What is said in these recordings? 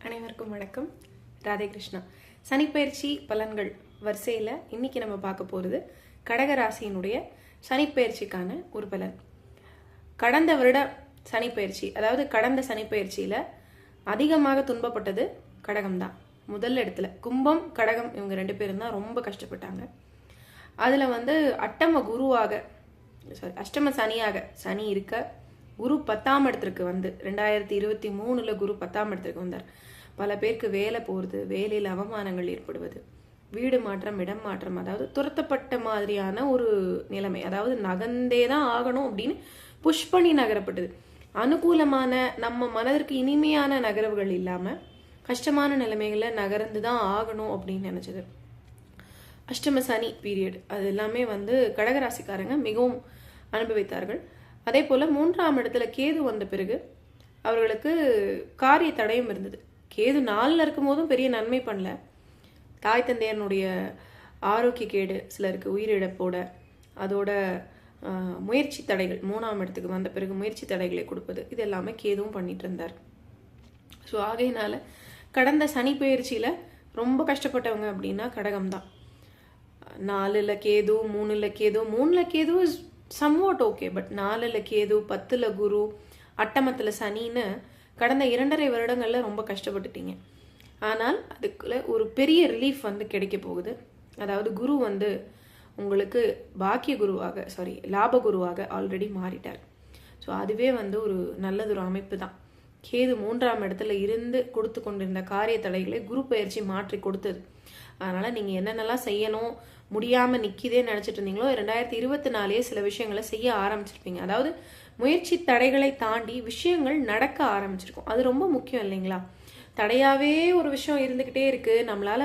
அனைவருக்கும் வணக்கம். ராதே கிருஷ்ணா. சனிப்பெயர்ச்சி பலன்கள் வரிசையில் இன்னைக்கு நம்ம பார்க்க போகிறது கடகராசியினுடைய சனிப்பெயர்ச்சிக்கான ஒரு பலன். கடந்த வருட சனிப்பெயர்ச்சி, அதாவது கடந்த சனிப்பெயர்ச்சியில் அதிகமாக துன்பப்பட்டது கடகம்தான். முதல் இடத்துல கும்பம் கடகம் இவங்க ரெண்டு பேரும் தான் ரொம்ப கஷ்டப்பட்டாங்க. அதில் அஷ்டம சனியாக சனி இருக்க குரு 10ஆம் இடத்திற்கு வந்து 2023 குரு 10ஆம் இடத்திற்கு வந்தார். பல பேருக்கு வேலை போகிறது, வேலையில் அவமானங்கள் ஏற்படுவது, வீடு மாற்றம், இடம் மாற்றம், அதாவது துரத்தப்பட்ட மாதிரியான ஒரு நிலைமை, அதாவது நகர்ந்தே தான் ஆகணும் அப்படின்னு புஷ் பண்ணி நகரப்பட்டது. அனுகூலமான நம்ம மனதிற்கு இனிமையான நகர்வுகள் இல்லாமல் கஷ்டமான நிலைமைகளை நகர்ந்து தான் ஆகணும் அப்படின்னு நினச்சது. அஷ்டம சனி பீரியட் அது எல்லாமே கடகராசிக்காரங்க மிகவும் அனுபவித்தார்கள். அதே போல் 3ஆம் இடத்துல கேது வந்த பிறகு அவர்களுக்கு காரிய தடயம் இருந்தது. கேது 4ல் இருக்கும் போதும் பெரிய நன்மை பண்ணல. தாய் தந்தையனுடைய ஆரோக்கிய கேடு, சிலருக்கு உயிரிழப்போட, அதோட முயற்சி தடைகள், 3ஆம் இடத்துக்கு வந்த பிறகு முயற்சி தடைகளை கொடுப்பது, இது எல்லாமே கேதுவும் பண்ணிட்டு இருந்தார். ஸோ ஆகையினால கடந்த சனி பயிற்சியில் ரொம்ப கஷ்டப்பட்டவங்க அப்படின்னா கடகம்தான். 4ல் கேது, 3ல் கேது, 3ல் Ketu is somewhat okay, but 4ல் கேது, 10ல் குரு, அட்டமத்தில் சனின்னு கடந்த 2.5 வருடங்களில் ரொம்ப கஷ்டப்பட்டுட்டீங்க. ஆனால் அதுக்குள்ள ஒரு பெரிய ரிலீஃப் கிடைக்க போகுது. அதாவது குரு உங்களுக்கு பாக்கிய குருவாக, லாப குருவாக ஆல்ரெடி மாறிட்டார். ஸோ அதுவே ஒரு நல்லதொரு அமைப்பு தான். கேது 3ஆம் இடத்துல இருந்து கொடுத்து கொண்டிருந்த காரிய தடைகளை குரு பயிற்சி மாற்றி கொடுத்தது. அதனால் நீங்கள் என்னென்னலாம் செய்யணும், முடியாமல் நிற்கிதே நினச்சிட்டு இருந்தீங்களோ 2024 சில விஷயங்களை செய்ய ஆரம்பிச்சிருப்பீங்க. அதாவது முயற்சி தடைகளை தாண்டி விஷயங்கள் நடக்க ஆரம்பிச்சிருக்கும். அது ரொம்ப முக்கியம் இல்லைங்களா? தடையாகவே ஒரு விஷயம் இருந்துக்கிட்டே இருக்குது, நம்மளால்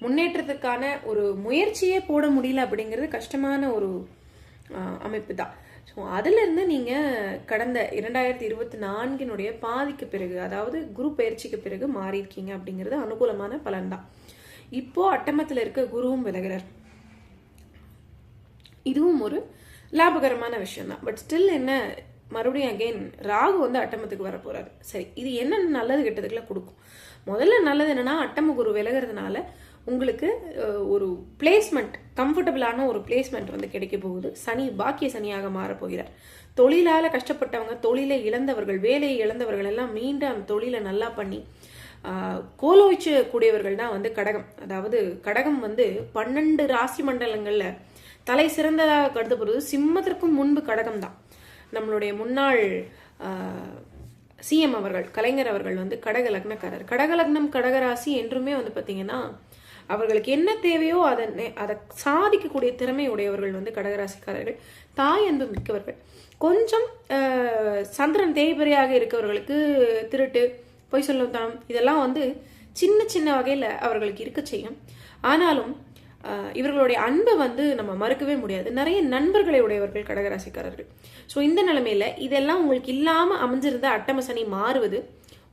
முன்னேற்றத்துக்கான ஒரு முயற்சியே போட முடியல அப்படிங்கிறது கஷ்டமான ஒரு அமைப்பு தான். ஸோ அதிலிருந்து நீங்கள் கடந்த 2024 பாதிக்கு பிறகு, அதாவது குரு பயிற்சிக்கு பிறகு மாறியிருக்கீங்க அப்படிங்கிறது அனுகூலமான பலன் தான். இப்போ அட்டமத்தில் இருக்க குருவும் விலகிறார். இதுவும் ஒரு லாபகரமான விஷயம் தான். பட் ஸ்டில் என்ன, மறுபடியும் அகெயின் ராகு அட்டமத்துக்கு வர போறாரு. சரி, இது என்னென்ன நல்லது கெட்டதுக்குள்ள கொடுக்கும்? முதல்ல நல்லது என்னன்னா, அட்டம குரு விலகிறதுனால உங்களுக்கு ஒரு பிளேஸ்மெண்ட், கம்ஃபர்டபுளான ஒரு பிளேஸ்மெண்ட் கிடைக்க போகுது. சனி பாக்கிய சனியாக மாறப்போகிறார். தொழிலால கஷ்டப்பட்டவங்க, தொழிலை இழந்தவர்கள், வேலையை இழந்தவர்கள் எல்லாம் மீண்டும் அந்த தொழிலை நல்லா பண்ணி கோலோய்ச்சு கூடியவர்கள் தான் கடகம். அதாவது கடகம் 12 ராசி மண்டலங்கள்ல தலை சிறந்ததாக கருதப்படுவது சிம்மத்திற்கும் முன்பு கடகம் தான். நம்மளுடைய முன்னாள் சிஎம் அவர்கள், கலைஞர் அவர்கள் கடக லக்னக்காரர். கடக லக்னம், கடகராசி என்றுமே பார்த்தீங்கன்னா அவர்களுக்கு என்ன தேவையோ அதை சாதிக்கக்கூடிய திறமை உடையவர்கள் கடகராசிக்காரர்கள். தாய் அன்பு மிக்கவர்கள். கொஞ்சம் சந்திரன் தேய்பிரையாக இருக்கவர்களுக்கு திருட்டு, பொய் சொல்லத்தான், இதெல்லாம் சின்ன சின்ன வகையில் அவர்களுக்கு இருக்க செய்யும். ஆனாலும் இவர்களுடைய அன்பை நம்ம மறுக்கவே முடியாது. நிறைய நண்பர்களை உடையவர்கள் கடகராசிக்காரர்கள். ஸோ இந்த நிலைமையில இதெல்லாம் உங்களுக்கு இல்லாமல் அமைஞ்சிருந்த அட்டம சனி மாறுவது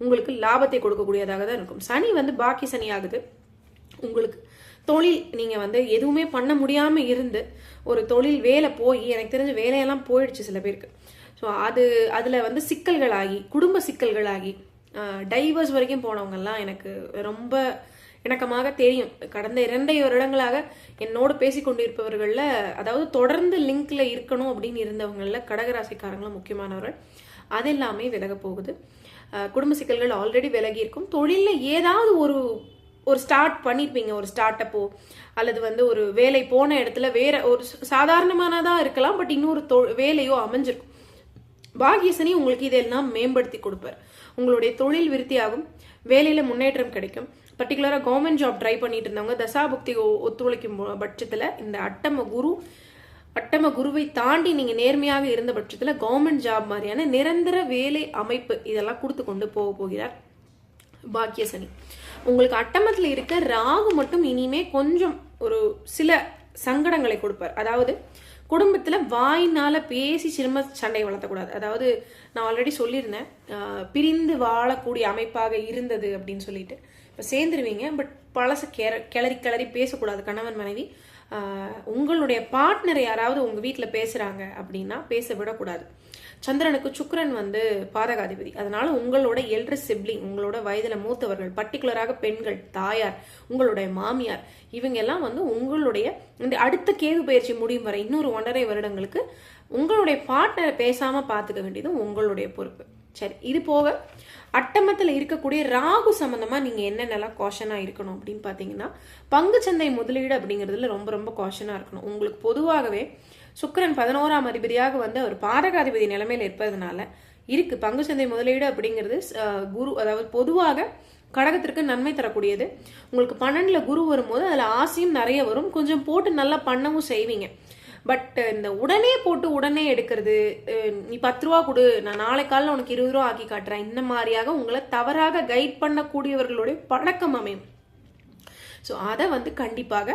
உங்களுக்கு லாபத்தை கொடுக்கக்கூடியதாக தான் இருக்கும். சனி பாக்கி சனி ஆகுது. உங்களுக்கு தொழில், நீங்கள் எதுவுமே பண்ண முடியாமல் இருந்து ஒரு தொழில் வேலை போய், எனக்கு தெரிஞ்ச வேலையெல்லாம் போயிடுச்சு சில பேருக்கு. ஸோ அதில் சிக்கல்களாகி, குடும்ப சிக்கல்களாகி, டைவர்ஸ் வரைக்கும் போனவங்கெல்லாம் எனக்கு ரொம்ப இணக்கமாக தெரியும். கடந்த 2 வருடங்களாக என்னோடு பேசி கொண்டிருப்பவர்களில், அதாவது தொடர்ந்து லிங்க்ல இருக்கணும் அப்படின்னு இருந்தவங்களில் கடகராசிக்காரங்களும் முக்கியமானவர்கள். அது எல்லாமே விலக போகுது. குடும்ப சிக்கல்கள் ஆல்ரெடி விலகி இருக்கும். தொழிலில் ஏதாவது ஒரு ஸ்டார்ட் பண்ணியிருப்பீங்க, ஒரு ஸ்டார்ட் அப்போ, அல்லது ஒரு வேலை போன இடத்துல வேற ஒரு சாதாரணமானதாக இருக்கலாம், பட் இன்னொரு வேலையோ அமைஞ்சிருக்கும். பாகியசனி உங்களுக்கு இதெல்லாம் மேம்படுத்தி கொடுப்பார். உங்களுடைய தொழில் விருத்தியாகும், வேலையில முன்னேற்றம் கிடைக்கும். பர்டிகுலராக கவர்மெண்ட் ஜாப் ட்ரை பண்ணிட்டு இருந்தவங்க, தசாபுக்தி ஒத்துழைக்கும் பட்சத்தில் இந்த அட்டம குருவை தாண்டி நீங்கள் நேர்மையாக இருந்த பட்சத்தில் கவர்மெண்ட் ஜாப் மாதிரியான நிரந்தர வேலை அமைப்பு இதெல்லாம் கொடுத்து கொண்டு போகிறார் பாக்கிய சனி. உங்களுக்கு அட்டமத்தில் இருக்க ராகு மட்டும் இனிமே கொஞ்சம் ஒரு சில சங்கடங்களை கொடுப்பார். அதாவது குடும்பத்தில் வாயினால் பேசி சிறும சண்டை வளர்த்தக்கூடாது. அதாவது நான் ஆல்ரெடி சொல்லியிருந்தேன், பிரிந்து வாழக்கூடிய அமைப்பாக இருந்தது அப்படின்னு சொல்லிட்டு. இப்போ சேர்ந்துருவீங்க, பட் பழச கிளறி பேசக்கூடாது. கணவன் மனைவி உங்களுடைய பார்ட்னர் யாராவது உங்கள் வீட்டில் பேசுகிறாங்க அப்படின்னா பேச விடக்கூடாது. சந்திரனுக்கு சுக்கிரன் வந்து பாதகாதிபதி. அதனால உங்களோட எல்டர் சிப்ளிங், உங்களோட வயதுல மூத்தவர்கள், பர்டிகுலராக பெண்கள், தாயார், உங்களுடைய மாமியார், இவங்க எல்லாம் வந்து உங்களுடைய இந்த அடுத்த கேது பயிற்சி முடியும் வரை இன்னொரு 1.5 வருடங்களுக்கு உங்களுடைய பார்ட்னரை பேசாம பார்த்துக்க வேண்டியது உங்களுடைய பொறுப்பு. சரி, இது போக அட்டமத்துல இருக்கக்கூடிய ராகு சம்பந்தமா நீங்க என்னென்னலாம் காஷனா இருக்கணும் அப்படின்னு பாத்தீங்கன்னா, பங்குச்சந்தை முதலீடு அப்படிங்கிறதுல ரொம்ப ரொம்ப காஷனா இருக்கணும். உங்களுக்கு பொதுவாகவே சுக்கிரன் 11ஆம் அதிபதியாக வந்து அவர் பாதகாதிபதி நிலைமையில இருப்பதனால இருக்கு. பங்குச்சந்தை முதலீடு அப்படிங்கிறது குரு, அதாவது பொதுவாக கடகத்திற்கு நன்மை தரக்கூடியது. உங்களுக்கு 12ல குரு வரும்போது அதுல ஆசையும் நிறைய வரும், கொஞ்சம் போட்டு நல்லா பண்ணவும் செய்வீங்க. பட் இந்த உடனே போட்டு உடனே எடுக்கிறது, நீ 10 ரூபா கொடு, நான் நாளை காலையில் உனக்கு 20 ரூபா ஆக்கி காட்டுறேன், இந்த மாதிரியாக உங்களை தவறாக கைட் பண்ணக்கூடியவர்களுடைய பழக்கம் அமையும். ஸோ அதை வந்து கண்டிப்பாக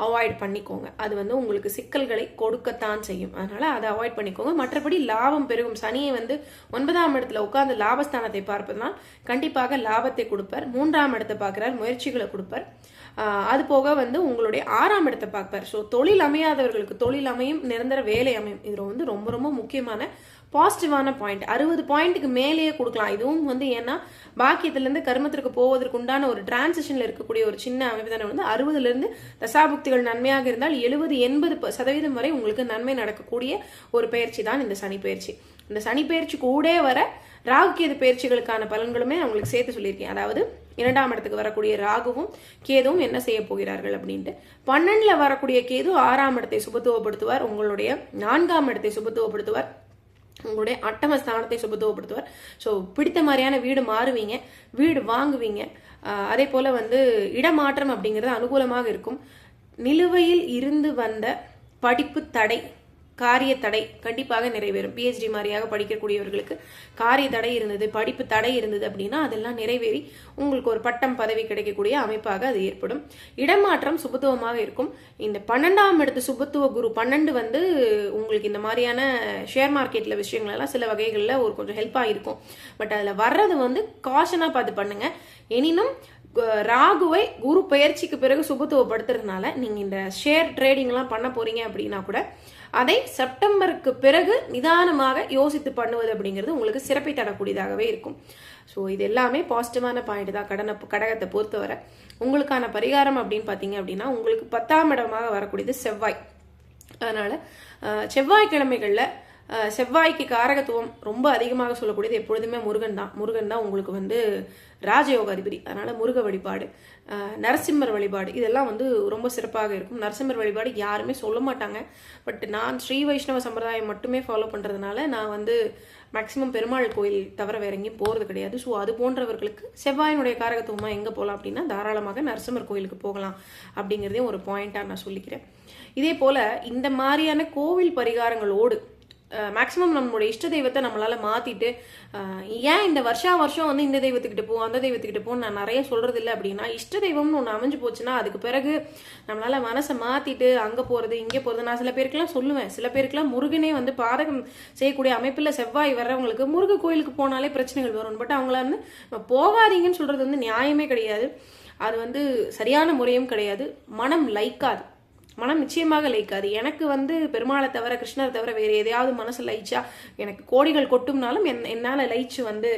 அவாய்ட் பண்ணிக்கோங்க. அது வந்து உங்களுக்கு சிக்கல்களை கொடுக்கத்தான் செய்யும். அதனால அதை அவாய்ட் பண்ணிக்கோங்க. மற்றபடி லாபம் பெருகும். சனியை வந்து 9ஆம் இடத்துல உட்கார்ந்து லாபஸ்தானத்தை பார்ப்பதுனால் கண்டிப்பாக லாபத்தை கொடுப்பார். 3ஆம் இடத்தை பார்க்கிறார், முயற்சிகளை கொடுப்பார். அது போக வந்து உங்களுடைய 6ஆம் இடத்தை பார்ப்பார். ஸோ தொழில் அமையாதவர்களுக்கு தொழில் அமையும், நிரந்தர வேலை அமையும். இது வந்து ரொம்ப ரொம்ப முக்கியமான பாசிட்டிவான பாயிண்ட். 60 பாயிண்ட்டுக்கு மேலேயே கொடுக்கலாம். இதுவும் வந்து ஏன்னா பாக்கியத்திலிருந்து கர்மத்திற்கு போவதற்கு உண்டான ஒரு டிரான்சிஷன்ல இருக்கக்கூடிய ஒரு சின்ன அமைப்பு தானே வந்து 60லிருந்து தசாபுக்திகள் நன்மையாக இருந்தால் 70-80% வரை உங்களுக்கு நன்மை நடக்கக்கூடிய ஒரு பயிற்சி தான் இந்த சனி பயிற்சி. இந்த சனி பயிற்சி கூட வர ராகு கேது பயிற்சிகளுக்கான பலன்களுமே அவங்களுக்கு சேர்த்து சொல்லியிருக்கேன். அதாவது 2ஆம் இடத்துக்கு வரக்கூடிய ராகுவும் கேதுவும் என்ன செய்ய போகிறார்கள் அப்படின்ட்டு. 12ல வரக்கூடிய கேது 6ஆம் இடத்தை சுபத்துவப்படுத்துவார், உங்களுடைய 4ஆம் இடத்தை சுபத்துவப்படுத்துவார், உங்களுடைய அட்டமஸ்தானத்தை சுபத்துவப்படுத்துவார். ஸோ பிடித்த மாதிரியான வீடு மாறுவீங்க, வீடு வாங்குவீங்க. அதே போல வந்து இடமாற்றம் அப்படிங்கிறது அனுகூலமாக இருக்கும். நிலுவையில் இருந்து வந்த படிப்பு தடை, காரிய தடை கண்டிப்பாக நிறைவேறும். பிஹெச்டி மாதிரியாக படிக்கக்கூடியவர்களுக்கு காரிய தடை இருந்தது, படிப்பு தடை இருந்தது அப்படின்னா அதெல்லாம் நிறைவேறி உங்களுக்கு ஒரு பட்டம் பதவி கிடைக்கக்கூடிய அமைப்பாக அது ஏற்படும். இடமாற்றம் சுபத்துவமாக இருக்கும். இந்த 12ஆம் இடத்து சுபத்துவ குரு 12 வந்து உங்களுக்கு இந்த மாதிரியான ஷேர் மார்க்கெட்ல விஷயங்கள் எல்லாம் சில வகைகளில் ஒரு கொஞ்சம் ஹெல்ப்பாக இருக்கும். பட் அதில் வர்றது வந்து காஷனாக பார்த்து பண்ணுங்க. எனினும் ராகுவை குரு பயிற்சிக்கு பிறகு சுபத்துவப்படுத்துறதுனால நீங்க இந்த ஷேர் ட்ரேடிங்லாம் பண்ண போறீங்க அப்படின்னா கூட அதை செப்டம்பருக்கு பிறகு நிதானமாக யோசித்து பண்ணுவது அப்படிங்கிறது உங்களுக்கு சிறப்பை தரக்கூடியதாகவே இருக்கும். ஸோ இது எல்லாமே பாசிட்டிவான பாயிண்ட் தான் கடகத்தை பொறுத்தவரை. உங்களுக்கான பரிகாரம் அப்படின்னு பார்த்தீங்க அப்படின்னா, உங்களுக்கு 10ஆம் இடமாக வரக்கூடியது செவ்வாய். அதனால செவ்வாய்க்கிழமைகளில் செவ்வாய்க்கு காரகத்துவம் ரொம்ப அதிகமாக சொல்லக்கூடியது எப்பொழுதுமே முருகன் தான். முருகன் தான் உங்களுக்கு வந்து ராஜயோக அதிபதி. அதனால முருக வழிபாடு, நரசிம்மர் வழிபாடு இதெல்லாம் வந்து ரொம்ப சிறப்பாக இருக்கும். நரசிம்மர் வழிபாடு யாருமே சொல்ல மாட்டாங்க. பட் நான் ஸ்ரீ வைஷ்ணவ சம்பிரதாயம் மட்டுமே ஃபாலோ பண்ணுறதுனால நான் வந்து மேக்சிமம் பெருமாள் கோயில் தவிர வேற எங்கேயும் போகிறது கிடையாது. ஸோ அது போன்றவர்களுக்கு செவ்வாயினுடைய காரகத்துவமாக எங்கே போகலாம் அப்படின்னா தாராளமாக நரசிம்மர் கோயிலுக்கு போகலாம் அப்படிங்கிறதையும் ஒரு பாயிண்டாக நான் சொல்லிக்கிறேன். இதே போல் இந்த மாதிரியான கோவில் பரிகாரங்களோடு மேக்ஸிமம் நம்மளுடைய இஷ்ட தெய்வத்தை நம்மளால மாத்திட்டு, ஏன் இந்த வருஷம் வந்து இந்த தெய்வத்துக்கிட்ட போ அந்த தெய்வத்துக்கிட்ட போன்னு நான் நிறைய சொல்றது இல்லை அப்படின்னா, இஷ்ட தெய்வம்னு ஒன்று அமைஞ்சு போச்சுன்னா அதுக்கு பிறகு நம்மளால மனசை மாத்திட்டு அங்க போறது இங்கே போறது. நான் சில பேருக்குலாம் சொல்லுவேன், சில பேருக்குலாம் முருகனே வந்து பாதகம் செய்யக்கூடிய அமைப்புல செவ்வாய் வர்றவங்களுக்கு முருக கோயிலுக்கு போனாலே பிரச்சனைகள் வரும். பட் அவங்கள வந்து போகாதீங்கன்னு சொல்றது வந்து நியாயமே கிடையாது. அது வந்து சரியான முறையும் கிடையாது. மனம் லைக்காது, மனம் நிச்சயமாக லைக்காது. எனக்கு வந்து பெருமாளை தவிர கிருஷ்ணரை தவிர வேற எதையாவது மனசு லைச்சா எனக்கு கோடிகள் கொட்டும்னாலும் என்னால் லைச்சு வந்து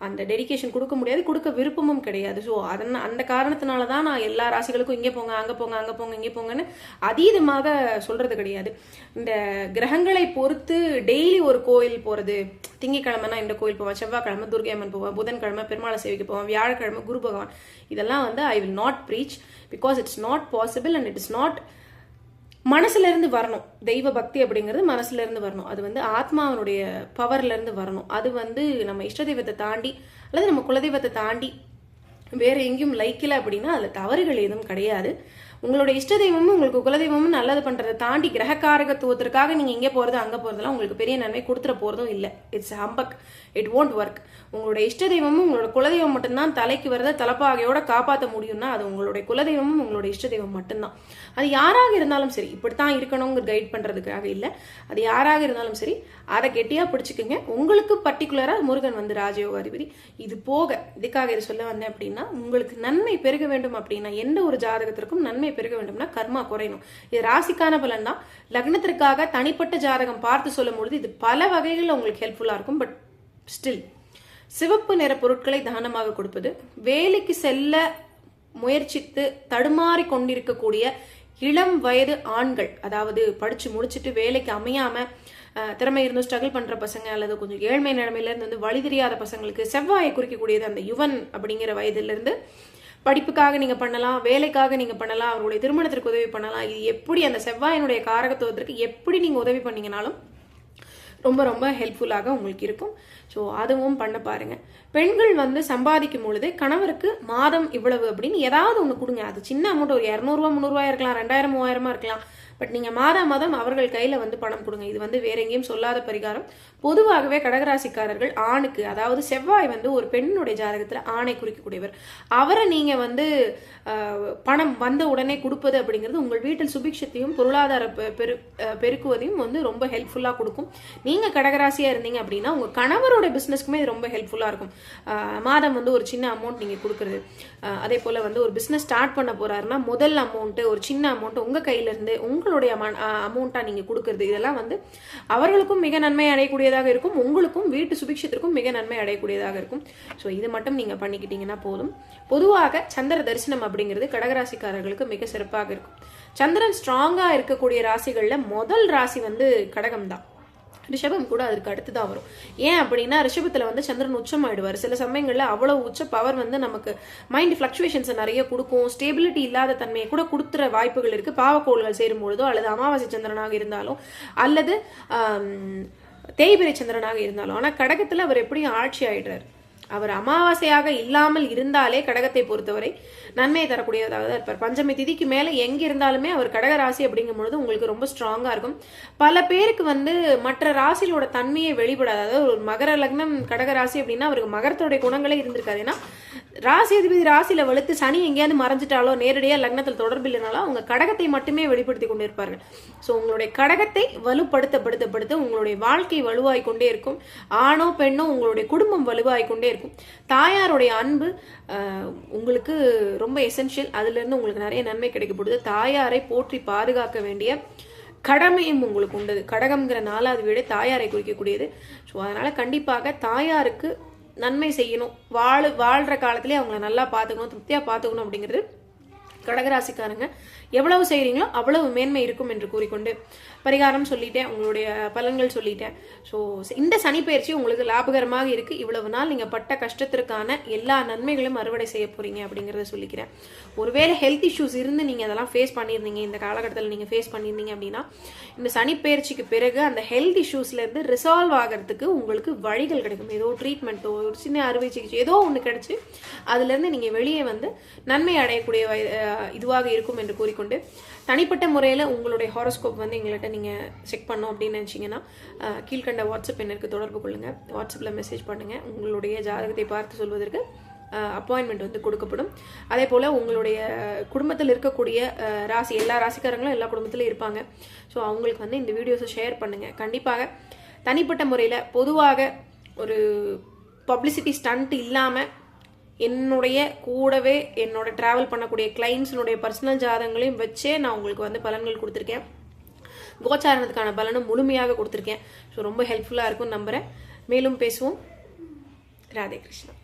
அந்த டெடிகேஷன் கொடுக்க முடியாது, கொடுக்க விருப்பமும் கிடையாது. ஸோ அந்த காரணத்தினால தான் நான் எல்லா ராசிகளுக்கும் இங்கே போங்க அங்கே போங்க அங்கே போங்க இங்கே போங்கன்னு அதீதமாக சொல்றது கிடையாது. இந்த கிரகங்களை பொறுத்து டெய்லி ஒரு கோயில் போறது, திங்கக்கிழமைனா இந்த கோயில் போவேன், செவ்வாய்க்கிழமை துர்கை அம்மன் போவேன், புதன்கிழமை பெருமாளை சேவைக்கு போவேன், வியாழக்கிழமை குரு பகவான், இதெல்லாம் வந்து I will not preach because it's not possible and it is not. மனசுல இருந்து வரணும். தெய்வ பக்தி அப்படிங்கிறது மனசுல இருந்து வரணும். அது வந்து ஆத்மாவனுடைய பவர்ல இருந்து வரணும். அது வந்து நம்ம இஷ்ட தெய்வத்தை தாண்டி அல்லது நம்ம குலதெய்வத்தை தாண்டி வேற எங்கேயும் லைக்கல அப்படின்னா அதுல தவறுகள் எதுவும் கிடையாது. உங்களுடைய இஷ்ட தெய்வமும் உங்களுக்கு குலதெய்வமும் நல்லது பண்றதை தாண்டி கிரகக்காரகத்துவத்திற்காக நீங்க இங்கே போறது அங்க போறதெல்லாம் உங்களுக்கு பெரிய நன்மை கொடுத்துட போறதும் இல்லை. It's humbug, it won't work. உங்களுடைய இஷ்ட தெய்வமும் உங்களோட குலதெய்வம் மட்டும்தான் தலைக்கு வரத தலப்பாகையோட காப்பாற்ற முடியும்னா அது உங்களுடைய குலதெய்வமும் உங்களுடைய இஷ்ட தெய்வம் மட்டும்தான். அது யாராக இருந்தாலும் சரி, இப்படித்தான் இருக்கணுங்கிற கைட் பண்றதுக்காக இல்லை, அது யாராக இருந்தாலும் சரி அதை கெட்டியா பிடிச்சிக்கங்க. உங்களுக்கு பர்டிகுலரா முருகன் வந்து ராஜயோக அதிபதி. இது போக இதுக்காக இதை சொல்ல வந்தேன் அப்படின்னா, உங்களுக்கு நன்மை பெருக வேண்டும் அப்படின்னா, எந்த ஒரு ஜாதகத்திற்கும் நன்மை நன்மையை பெருக வேண்டும்னா கர்மா குறையணும். இது ராசிக்கான பலன் தான். லக்னத்திற்காக தனிப்பட்ட ஜாதகம் பார்த்து சொல்லும் பொழுது இது பல வகைகளில் உங்களுக்கு ஹெல்ப்ஃபுல்லா இருக்கும். பட் ஸ்டில் சிவப்பு நிற பொருட்களை தானமாக கொடுப்பது, வேலைக்கு செல்ல முயற்சித்து தடுமாறி கொண்டிருக்கக்கூடிய இளம் வயது ஆண்கள், அதாவது படிச்சு முடிச்சுட்டு வேலைக்கு அமையாம திறமை இருந்து ஸ்ட்ரகிள் பண்ற பசங்க அல்லது கொஞ்சம் ஏழ்மை நிலைமையில இருந்து வந்து வழி தெரியாத பசங்களுக்கு செவ்வாயை குறிக்கக்கூடியது அந்த யுவன் அப்படிங்கிற வயதுல இருந்து படிப்புக்காக நீங்க பண்ணலாம், வேலைக்காக நீங்க பண்ணலாம், அவருடைய திருமணத்திற்கு உதவி பண்ணலாம். இது எப்படி அந்த செவ்வாயினுடைய காரகத்துவத்திற்கு எப்படி நீங்க உதவி பண்ணீங்கனாலும் ரொம்ப ரொம்ப ஹெல்ப்ஃபுல்லாக உங்களுக்கு இருக்கும். ஸோ அதுவும் பண்ண பாருங்க. பெண்கள் வந்து சம்பாதிக்கும் பொழுது கணவருக்கு மாதம் இவ்வளவு அப்படின்னு ஏதாவது ஒன்று கொடுங்க. அது சின்ன அமௌண்ட், ஒரு 200 300 இருக்கலாம், 2000 3000 இருக்கலாம். பட் நீங்க மாதம் அவர்கள் கையில வந்து பணம் கொடுங்க. இது வந்து வேற எங்கேயும் சொல்லாத பரிகாரம். பொதுவாகவே கடகராசிக்காரர்கள் ஆணுக்கு, அதாவது செவ்வாய் வந்து ஒரு பெண்ணுடைய ஜாதகத்துல ஆணை குறிக்கக்கூடியவர். அவரை நீங்க வந்து பணம் வந்த உடனே கொடுப்பது அப்படிங்கிறது உங்கள் வீட்டில் சுபிக்ஷத்தையும் பொருளாதார பெருக்குவதையும் வந்து ரொம்ப ஹெல்ப்ஃபுல்லா கொடுக்கும். நீங்க கடகராசியா இருந்தீங்க அப்படின்னா உங்க கணவரோட பிசினஸ்க்குமே இது ரொம்ப ஹெல்ப்ஃபுல்லா இருக்கும். மாதம் வந்து ஒரு சின்ன அமௌண்ட் நீங்க கொடுக்கறது. அதே போல வந்து ஒரு பிசினஸ் ஸ்டார்ட் பண்ண போறாருன்னா முதல் அமௌண்ட், ஒரு சின்ன அமௌண்ட் உங்க கையில இருந்து உங்களுடைய அமௌண்ட்டா நீங்க கொடுக்கறது, இதெல்லாம் வந்து அவர்களுக்கும் மிக நன்மை அடையக்கூடியதாக இருக்கும், உங்களுக்கும் வீட்டு சுபிக்ஷத்திற்கும் மிக நன்மை அடையக்கூடியதாக இருக்கும். ஸோ இது மட்டும் நீங்க பண்ணிக்கிட்டீங்கன்னா போதும். பொதுவாக சந்திர தரிசனம் அப்படிங்கிறது கடகராசிக்காரர்களுக்கு மிக சிறப்பாக இருக்கும். சந்திரன் ஸ்ட்ராங்கா இருக்கக்கூடிய ராசிகள்ல முதல் ராசி வந்து கடகம் தான். ரிஷபம் கூட அதுக்கு அடுத்து தான் வரும். ஏன் அப்படின்னா ரிஷபத்துல வந்து சந்திரன் உச்சம் ஆயிடுவார். சில சமயங்கள்ல அவ்வளவு உச்ச பவர் வந்து நமக்கு மைண்ட் பிளக்சுவேஷன்ஸ் நிறைய கொடுக்கும். ஸ்டேபிலிட்டி இல்லாத தன்மையை கூட கொடுத்துற வாய்ப்புகள் இருக்கு. பாவக்கோள்கள் சேரும் பொழுதோ அல்லது அமாவாசை சந்திரனாக இருந்தாலும் அல்லது தேய்பிரை சந்திரனாக இருந்தாலும். ஆனா கடகத்துல அவர் எப்படியும் ஆட்சி ஆயிடுறாரு. அவர் அமாவாசையாக இல்லாமல் இருந்தாலே கடகத்தை பொறுத்தவரை நன்மையை தரக்கூடியதாக இருப்பார். பஞ்சமி திதிக்கு மேல எங்க இருந்தாலுமே அவர் கடக ராசி அப்படிங்கும் பொழுது உங்களுக்கு ரொம்ப ஸ்ட்ராங்கா இருக்கும். பல பேருக்கு வந்து மற்ற ராசிகளோட தன்மையை வெளிப்படாது. அதாவது ஒரு மகர லக்னம் கடக ராசி அப்படின்னா அவருக்கு மகரத்தோடைய குணங்களே இருந்திருக்காது. ஏன்னா ராசி அதிபதி ராசியில வலுத்து சனி எங்கேயாவது மறைஞ்சிட்டாலோ நேரடியா லக்னத்தில் தொடர்பு இல்லைனாலும் அவங்க கடகத்தை மட்டுமே வெளிப்படுத்தி கொண்டு இருப்பார்கள். ஸோ உங்களுடைய கடகத்தை வலுப்படுத்த உங்களுடைய வாழ்க்கை வலுவாய் கொண்டே இருக்கும். ஆணோ பெண்ணோ உங்களுடைய குடும்பம் வலுவாய் கொண்டே இருக்கும். தாயாருடைய அன்பு உங்களுக்கு ரொம்ப எசென்ஷியல். அதுல இருந்து உங்களுக்கு நிறைய நன்மை கிடைக்கப்படுது. தாயாரை போற்றி பாதுகாக்க வேண்டிய கடமையும் உங்களுக்கு உண்டு. கடகம்ங்கிற 4வது வீடு தாயாரை குறிக்கக்கூடியது. ஸோ அதனால கண்டிப்பாக தாயாருக்கு நன்மை செய்யணும். வாழ்ற காலத்திலே அவங்கள நல்லா பார்த்துக்கணும், திருப்தியா பார்த்துக்கணும் அப்படிங்கிறது கடகராசிக்காரங்க எவ்வளவு செய்யறீங்களோ அவ்வளவு மேன்மை இருக்கும் என்று கூறிக்கொண்டு பரிகாரம் சொல்லிட்டேன், உங்களுடைய பலன்கள் சொல்லிட்டேன். ஸோ இந்த சனி பயிற்சி உங்களுக்கு லாபகரமாக இருக்கு. இவ்வளவு நாள் நீங்க பட்ட கஷ்டத்திற்கான எல்லா நன்மைகளும் அறுவடை செய்ய போறீங்க அப்படிங்கறத சொல்லிக்கிறேன். ஒருவேளை ஹெல்த் இஷ்யூஸ் இருந்து நீங்க அதெல்லாம் ஃபேஸ் பண்ணியிருந்தீங்க, இந்த காலகட்டத்தில் நீங்க ஃபேஸ் பண்ணியிருந்தீங்க அப்படின்னா இந்த சனி பயிற்சிக்கு பிறகு அந்த ஹெல்த் இஷ்யூஸ்ல இருந்து ரிசால்வ் ஆகிறதுக்கு உங்களுக்கு வழிகள் கிடைக்கும். ஏதோ ட்ரீட்மெண்ட்டோ ஒரு சின்ன அறுவை சிகிச்சை ஏதோ ஒன்று கிடைச்சு அதுல இருந்து நீங்க வெளியே வந்து நன்மை அடையக்கூடிய இதுவாக இருக்கும் என்று கூறிக்கொண்டு தனிப்பட்ட முறையில் உங்களுடைய ஹாரோஸ்கோப் வந்து எங்கள்கிட்ட நீங்கள் செக் பண்ணோம் அப்படின்னு நினச்சிங்கன்னா கீழ்கண்ட வாட்ஸ்அப் எண்ணிற்கு தொடர்பு கொள்ளுங்கள். வாட்ஸ்அப்பில் மெசேஜ் பண்ணுங்கள். உங்களுடைய ஜாதகத்தை பார்த்து சொல்வதற்கு அப்பாயின்மெண்ட் வந்து கொடுக்கப்படும். அதே போல் உங்களுடைய குடும்பத்தில் இருக்கக்கூடிய ராசி, எல்லா ராசிக்காரங்களும் எல்லா குடும்பத்திலும் இருப்பாங்க. ஸோ அவங்களுக்கு வந்து இந்த வீடியோஸை ஷேர் பண்ணுங்கள். கண்டிப்பாக தனிப்பட்ட முறையில் பொதுவாக ஒரு பப்ளிசிட்டி ஸ்டண்ட் இல்லாமல் என்னுடைய கூடவே என்னோட டிராவல் பண்ணக்கூடிய கிளைண்ட்ஸினுடைய பர்சனல் ஜாதகங்களையும் வச்சே நான் உங்களுக்கு வந்து பலன்கள் கொடுத்துருக்கேன். கோச்சாரணத்துக்கான பலனும் முழுமையாக கொடுத்துருக்கேன். ஸோ ரொம்ப ஹெல்ப்ஃபுல்லாக இருக்கும்னு நம்புகிறேன். மேலும் பேசுவோம். ராதே கிருஷ்ணா.